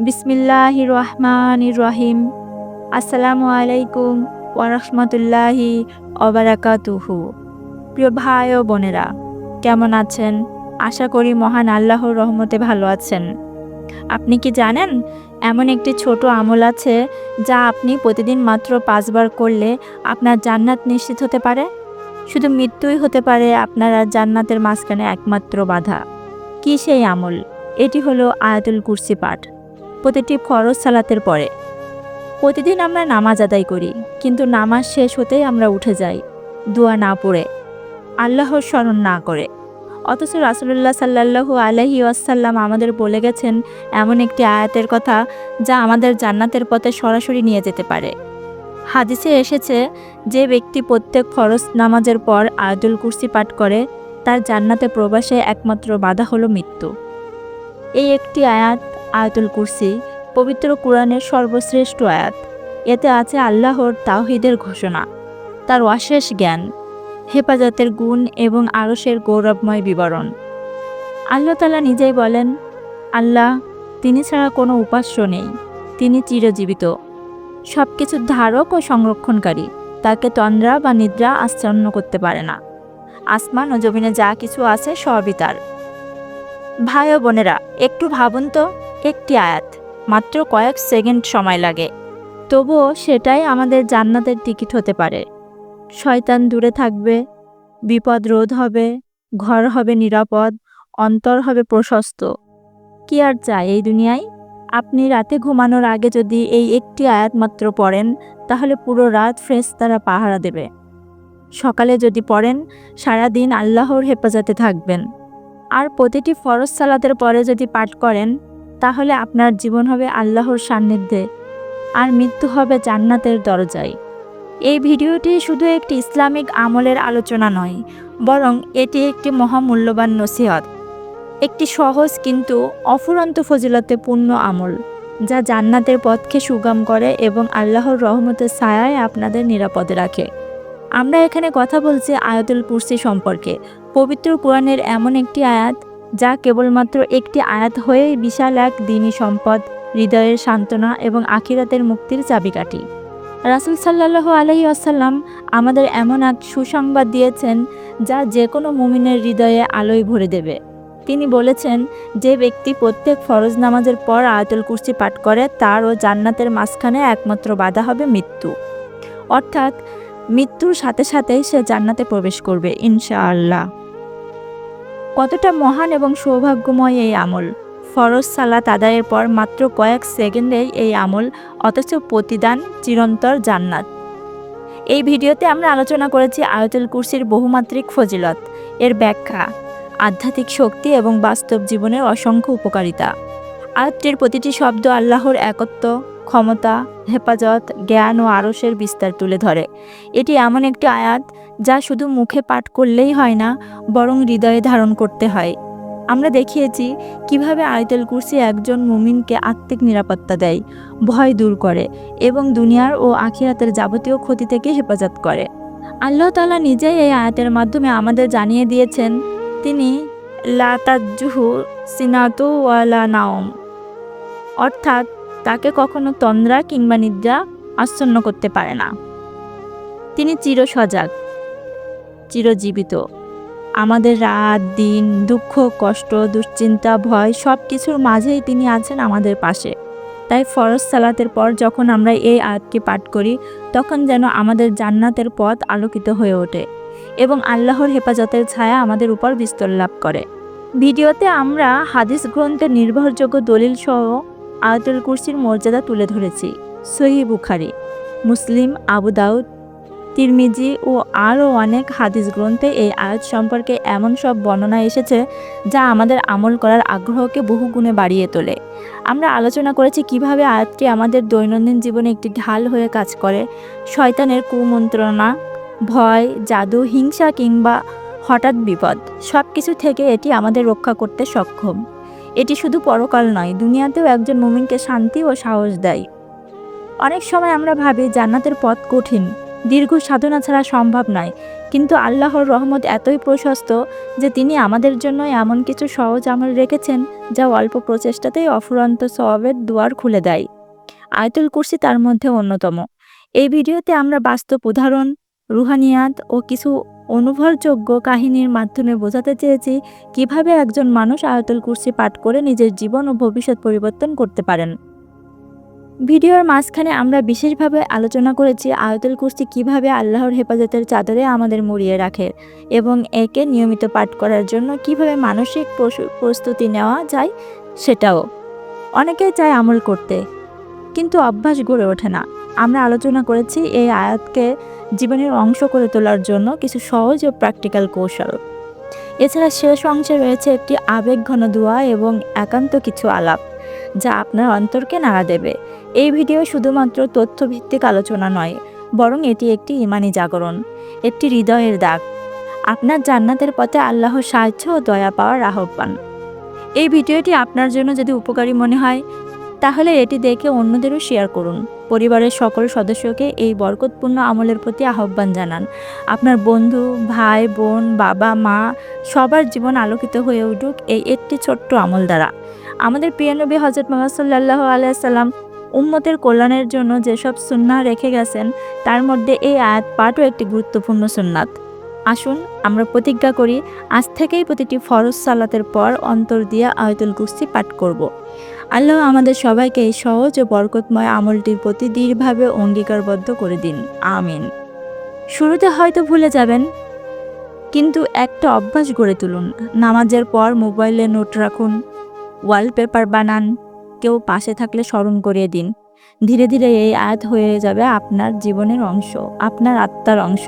বিসমিল্লাহির রহমানির রহিম। আসসালামু আলাইকুম ওয়া রাহমাতুল্লাহি ওয়া বারাকাতুহু। প্রিয় ভাই ও বোনেরা, কেমন আছেন? আশা করি মহান আল্লাহর রহমতে ভালো আছেন। আপনি কি জানেন, এমন একটি ছোট আমল আছে যা আপনি প্রতিদিন মাত্র ৫ বার করলে আপনার জান্নাত নিশ্চিত হতে পারে। শুধু মৃত্যুই হতে পারে আপনার আর জান্নাতের মাঝখানে একমাত্র বাধা। কি সেই আমল? এটি হলো আয়াতুল কুরসি পাঠ। প্রতিটি ফরজ সালাতের পরে প্রতিদিন আমরা নামাজ আদায় করি, কিন্তু নামাজ শেষ হতেই আমরা উঠে যাই দোয়া না পড়ে, আল্লাহর স্মরণ না করে। অথচ রাসূলুল্লাহ সাল্লাল্লাহু আলাইহি ওয়াসাল্লাম আমাদের বলে গেছেন এমন একটি আয়াতের কথা যা আমাদের জান্নাতের পথে সরাসরি নিয়ে যেতে পারে। হাদিসে এসেছে, যে ব্যক্তি প্রত্যেক ফরজ নামাজের পর আয়াতুল কুরসি পাঠ করে তার জান্নাতে প্রবেশে একমাত্র বাধা হলো মৃত্যু। এই একটি আয়াত, আয়াতুল কুরসি, পবিত্র কুরআনের সর্বশ্রেষ্ঠ আয়াত। এতে আছে আল্লাহর তাওহীদের ঘোষণা, তার অশেষ জ্ঞান, হেফাজতের গুণ এবং আরশের গৌরবময় বিবরণ। আল্লাহ তাআলা নিজেই বলেন, আল্লাহ, তিনি ছাড়া কোনো উপাস্য নেই, তিনি চিরজীবিত, সব কিছুর ধারক ও সংরক্ষণকারী, তাকে তন্দ্রা বা নিদ্রা আচ্ছন্ন করতে পারে না। আসমান ও জমিনে যা কিছু আছে সবই তার। ভাই ও বোনেরা, একটু ভাবুন তো, একটি আয়াত, মাত্র কয়েক সেকেন্ড সময় লাগে, তবুও সেটাই আমাদের জান্নাতের টিকিট হতে পারে। শয়তান দূরে থাকবে, বিপদ রোধ হবে, ঘর হবে নিরাপদ, অন্তর হবে প্রশস্ত। কি আর চাই এই দুনিয়ায়? আপনি রাতে ঘুমানোর আগে যদি এই একটি আয়াত মাত্র পড়েন, তাহলে পুরো রাত ফেরেশতারা পাহারা দেবে। সকালে যদি পড়েন, সারা দিন আল্লাহর হেফাজতে থাকবেন। আর প্রতিটি ফরজ সালাতের পরে যদি পাঠ করেন, তাহলে আপনার জীবন হবে আল্লাহর সান্নিধ্যে, আর মৃত্যু হবে জান্নাতের দরজায়। এই ভিডিওটি শুধু একটি ইসলামিক আমলের আলোচনা নয়, বরং এটি একটি মহামূল্যবান নসিহত, একটি সহজ কিন্তু অফুরন্ত ফজিলতে পূর্ণ আমল, যা জান্নাতের পথকে সুগম করে এবং আল্লাহর রহমতের ছায়ায় আপনাদের নিরাপদে রাখে। আমরা এখানে কথা বলছি আয়াতুল কুরসি সম্পর্কে, পবিত্র কোরআনের এমন একটি আয়াত যা কেবলমাত্র একটি আয়াত হয়ে বিশাল এক দ্বীনি সম্পদ, হৃদয়ের সান্ত্বনা এবং আখিরাতের মুক্তির চাবিকাঠি। রাসূল সাল্লাল্লাহু আলাইহি ওয়াসাল্লাম আমাদের এমন এক সুসংবাদ দিয়েছেন যা যে কোনো মুমিনের হৃদয়ে আলোয় ভরে দেবে। তিনি বলেছেন, যে ব্যক্তি প্রত্যেক ফরজ নামাজের পর আয়াতুল কুরসি পাঠ করে তার ও জান্নাতের মাঝখানে একমাত্র বাধা হবে মৃত্যু। অর্থাৎ মৃত্যুর সাথে সাথেই সে জান্নাতে প্রবেশ করবে ইনশাআল্লাহ। কতটা মহান এবং সৌভাগ্যময় এই আমল! ফরজ সালাত আদায়ের পর মাত্র কয়েক সেকেন্ডেই এই আমল, অথচ প্রতিদান চিরন্তর জান্নাত। এই ভিডিওতে আমরা আলোচনা করেছি আয়াতুল কুরসির বহুমাত্রিক ফজিলত, এর ব্যাখ্যা, আধ্যাত্মিক শক্তি এবং বাস্তব জীবনের অসংখ্য উপকারিতা। আয়াতটির প্রতিটি শব্দ আল্লাহর একত্ব, ক্ষমতা, হেফাজত, জ্ঞান ও আরশের বিস্তার তুলে ধরে। এটি এমন একটি আয়াত যা শুধু মুখে পাঠ করলেই হয় না, বরং হৃদয়ে ধারণ করতে হয়। আমরা দেখিয়েছি কিভাবে আয়াতুল কুরসি একজন মুমিনকে আত্মিক নিরাপত্তা দেয়, ভয় দূর করে এবং দুনিয়ার ও আখিরাতের যাবতীয় ক্ষতি থেকে হেফাজত করে। আল্লাহ তাআলা নিজেই এই আয়াতের মাধ্যমে আমাদের জানিয়ে দিয়েছেন, তিনি লা তাজুহু সিনাতু ওয়ালা নাওম, অর্থাৎ তাকে কখনো তন্দ্রা কিংবা নিদ্রা আচ্ছন্ন করতে পারে না। তিনি চির সজাগ, চিরজীবিত। আমাদের রাত দিন, দুঃখ কষ্ট, দুশ্চিন্তা, ভয় সব কিছুর মাঝেই তিনি আছেন আমাদের পাশে। তাই ফরজ সালাতের পর যখন আমরা এই আয়াতটি পাঠ করি, তখন যেন আমাদের জান্নাতের পথ আলোকিত হয়ে ওঠে এবং আল্লাহর হেফাজতের ছায়া আমাদের উপর বিস্তার লাভ করে। ভিডিওতে আমরা হাদিস গ্রন্থের নির্ভরযোগ্য দলিল সহ আয়াতুল কুরসির মর্যাদা তুলে ধরেছি। সহিহ বুখারী, মুসলিম, আবু দাউদ, তিরমিজি ও আরও অনেক হাদিস গ্রন্থে এই আয়াত সম্পর্কে এমন সব বর্ণনা এসেছে যা আমাদের আমল করার আগ্রহকে বহুগুণে বাড়িয়ে তোলে। আমরা আলোচনা করেছি কিভাবে আয়াতটি আমাদের দৈনন্দিন জীবনে একটি ঢাল হয়ে কাজ করে। শয়তানের কুমন্ত্রণা, ভয়, জাদু, হিংসা কিংবা হঠাৎ বিপদ, সব কিছু থেকে এটি আমাদের রক্ষা করতে সক্ষম। এটি শুধু পরকাল নয়, দুনিয়াতেও একজন মুমিনকে শান্তি ও সাহস দেয়। অনেক সময় আমরা ভাবি জান্নাতের পথ কঠিন, দীর্ঘ সাধনা ছাড়া সম্ভব নয়, কিন্তু আল্লাহর রহমত এতই প্রশস্ত যে তিনি আমাদের জন্য এমন কিছু সহজ আমল রেখেছেন যা অল্প প্রচেষ্টাতেই অফুরন্ত সওয়াবের দুয়ার খুলে দেয়। আয়াতুল কুরসি তার মধ্যে অন্যতম। এই ভিডিওতে আমরা বাস্তব উদাহরণ, রুহানিয়াত ও কিছু অনুভবযোগ্য কাহিনীর মাধ্যমে বোঝাতে চেয়েছি কিভাবে একজন মানুষ আয়াতুল কুরসি পাঠ করে নিজের জীবন ও ভবিষ্যৎ পরিবর্তন করতে পারেন। ভিডিওর মাঝখানে আমরা বিশেষভাবে আলোচনা করেছি আয়াতুল কুরসি কিভাবে আল্লাহর হেফাজতের চাদরে আমাদের মুড়িয়ে রাখে এবং একে নিয়মিত পাঠ করার জন্য কিভাবে মানসিক প্রস্তুতি নেওয়া যায় সেটাও। অনেকেই চায় আমল করতে, কিন্তু অভ্যাস গড়ে ওঠে না। আমরা আলোচনা করেছি এই আয়াতকে জীবনের অংশ করে তোলার জন্য কিছু সহজ ও প্র্যাকটিক্যাল কৌশল। এছাড়া শেষ অংশে রয়েছে একটি আবেগঘন দোয়া এবং একান্ত কিছু আলাপ যা আপনার অন্তরকে নাড়া দেবে। এই ভিডিও শুধুমাত্র তথ্যভিত্তিক আলোচনা নয়, বরং এটি একটি ঈমানি জাগরণ, একটি হৃদয়ের দাগ, আপনার জান্নাতের পথে আল্লাহর সাহায্য ও দয়া পাওয়ার আহ্বান। এই ভিডিওটি আপনার জন্য যদি উপকারী মনে হয় তাহলে এটি দেখে অন্যদেরও শেয়ার করুন। পরিবারের সকল সদস্যকে এই বরকতপূর্ণ আমলের প্রতি আহ্বান জানান। আপনার বন্ধু, ভাই, বোন, বাবা, মা সবার জীবন আলোকিত হয়ে উঠুক এই একটি ছোট্ট আমল দ্বারা। আমাদের প্রিয় নবী হযরত মুহাম্মদ সাল্লাল্লাহু আলাইহি সাল্লাম উম্মতের কল্যাণের জন্য যেসব সুন্নাহ রেখে গেছেন তার মধ্যে এই আয়াত পাঠও একটি গুরুত্বপূর্ণ সুন্নাত। আসুন আমরা প্রতিজ্ঞা করি আজ থেকেই প্রতিটি ফরজ সালাতের পর অন্তর দিয়ে আয়াতুল কুরসি পাঠ করব। আল্লাহ আমাদের সবাইকে এই সহজ ও বরকতময় আমলটির প্রতি দৃঢ়ভাবে অঙ্গীকারবদ্ধ করে দিন। আমিন। শুরুতে হয়তো ভুলে যাবেন, কিন্তু একটা অভ্যাস গড়ে তুলুন। নামাজের পর মোবাইলে নোট রাখুন, ওয়ালপেপার বানান, কেউ পাশে থাকলে স্মরণ করিয়ে দিন। ধীরে ধীরে এই আয়াত হয়ে যাবে আপনার জীবনের অংশ, আপনার আত্মার অংশ।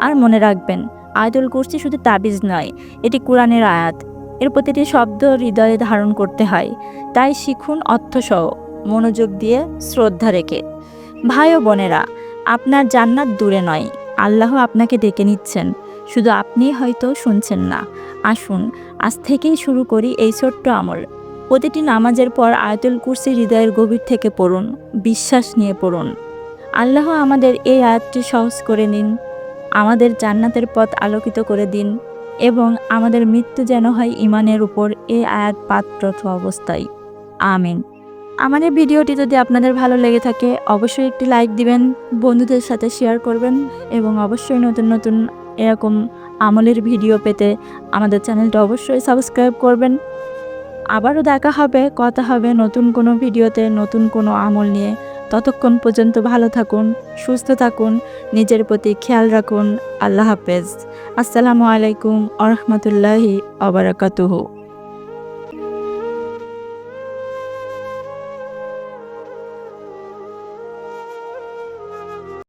আর মনে রাখবেন, আয়াতুল কুরসি শুধু তাবিজ নয়, এটি কোরআনের আয়াত। এর প্রতিটি শব্দ হৃদয়ে ধারণ করতে হয়। তাই শিখুন অর্থসহ, মনোযোগ দিয়ে, শ্রদ্ধা রেখে। ভাই ও বোনেরা, আপনার জান্নাত দূরে নয়, আল্লাহ আপনাকে ডেকে নিচ্ছেন, শুধু আপনিই হয়তো শুনছেন না। আসুন আজ থেকেই শুরু করি এই ছোট্ট আমল। প্রতিটি নামাজের পর আয়াতুল কুরসি হৃদয়ের গভীর থেকে পড়ুন, বিশ্বাস নিয়ে পড়ুন। আল্লাহ আমাদের এই আয়াতটি সহজ করে নিন, আমাদের জান্নাতের পথ আলোকিত করে দিন এবং আমাদের মৃত্যু যেন হয় ঈমানের উপর এই আয়াত পাঠরত অবস্থায়। আমিন। আমার এই ভিডিওটি যদি আপনাদের ভালো লেগে থাকে অবশ্যই একটি লাইক দিবেন, বন্ধুদের সাথে শেয়ার করবেন এবং অবশ্যই নতুন নতুন এরকম আমলের ভিডিও পেতে আমাদের চ্যানেলটা অবশ্যই সাবস্ক্রাইব করবেন। আবারও দেখা হবে, কথা হবে নতুন কোনো ভিডিওতে, নতুন কোনো আমল নিয়ে। ততক্ষণ পর্যন্ত ভালো থাকুন, সুস্থ থাকুন, নিজের প্রতি খেয়াল রাখুন। আল্লাহ হাফেজ। আসসালামু আলাইকুম ওয়া রাহমাতুল্লাহি ওয়া বারাকাতুহু।